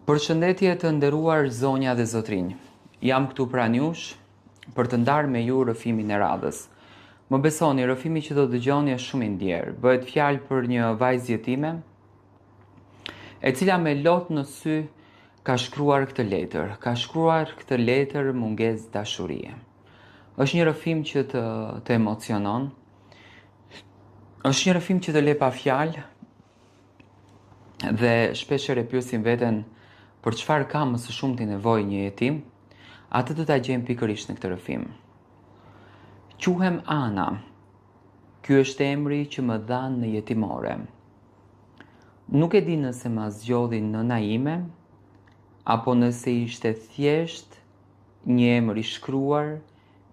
Përshëndetje të nderuar zonja dhe zotrinj. Jam këtu pranë jush për të ndarë me ju rrëfimin e radhës. Më besoni, rrëfimi që do dëgjoni është shumë i ndjerë. Bëhet fjalë për një vajzë jetime, e cila me lot në sy ka shkruar këtë letër. Ka shkruar këtë letër mungesë dashurie. Është një rrëfim që të emocionon. Është një rrëfim që të le pa fjalë dhe shpeshherë e pyesim veten për çfarë ka më së shumti nevojë një jetim, atë do ta gjejmë pikërisht në këtë rrëfim. Quhem Ana. Ky është emri që më dhanë në jetimore. Nuk e di nëse ma zgjodhi nëna ime, apo nëse ishte thjesht një emër i shkruar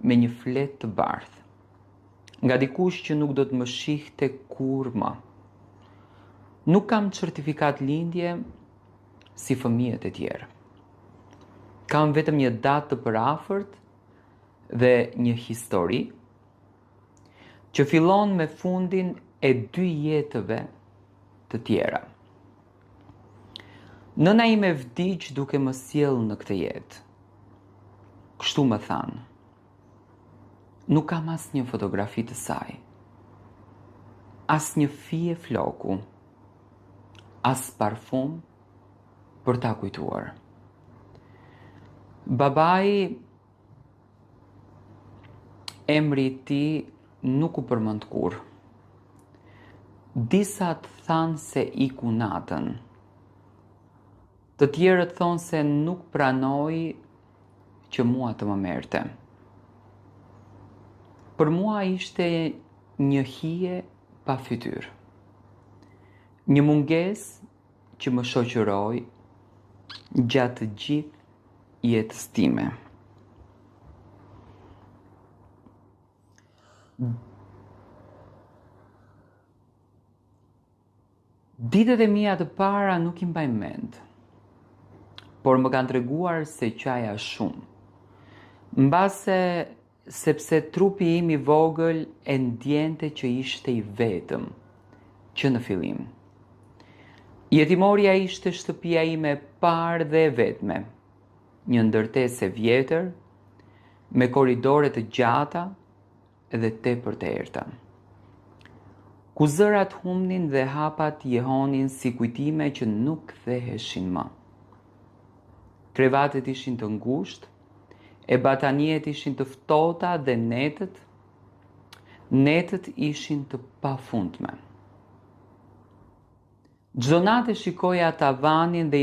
me një fletë të bardhë, nga dikush që nuk do të më shihte kurrë më. Nuk kam certifikat lindje si fëmijët e tjerë. Kam vetëm një datë të përafërt dhe një histori që fillon me fundin e 2 jetëve të tjera. Nëna ime vdiq duke më sjellë në këtë jetë. Kështu më thanë. Nuk kam asnjë fotografi të saj, asnjë fije floku, as parfum për ta kujtuar. Babai, emri i tij nuk u përmend kurrë. Disa të thanë se iku natën. Të tjerët thonë se nuk pranoi që mua të më merrte. Për mua ishte një hije pa fytyrë. Një mungesë që më shoqëroi gjatë gjithë jetës time. Ditët e mia të para nuk i mbaj mend, por më kanë treguar se qaja shumë. Mbase sepse trupi im i vogël e ndjente që ishte i vetëm, që në fillim. Jetimoria ishte shtëpia ime e parë dhe e vetme, një ndërtesë e vjetër, me korridore të gjata dhe tepër të errta. Ku zërat humnin dhe hapat jehonin si kujtime që nuk ktheheshin më. Krevatet ishin të ngushtë, e bataniet ishin të ftohta dhe netët ishin të pafundme. Çdo natë shikoja tavanin dhe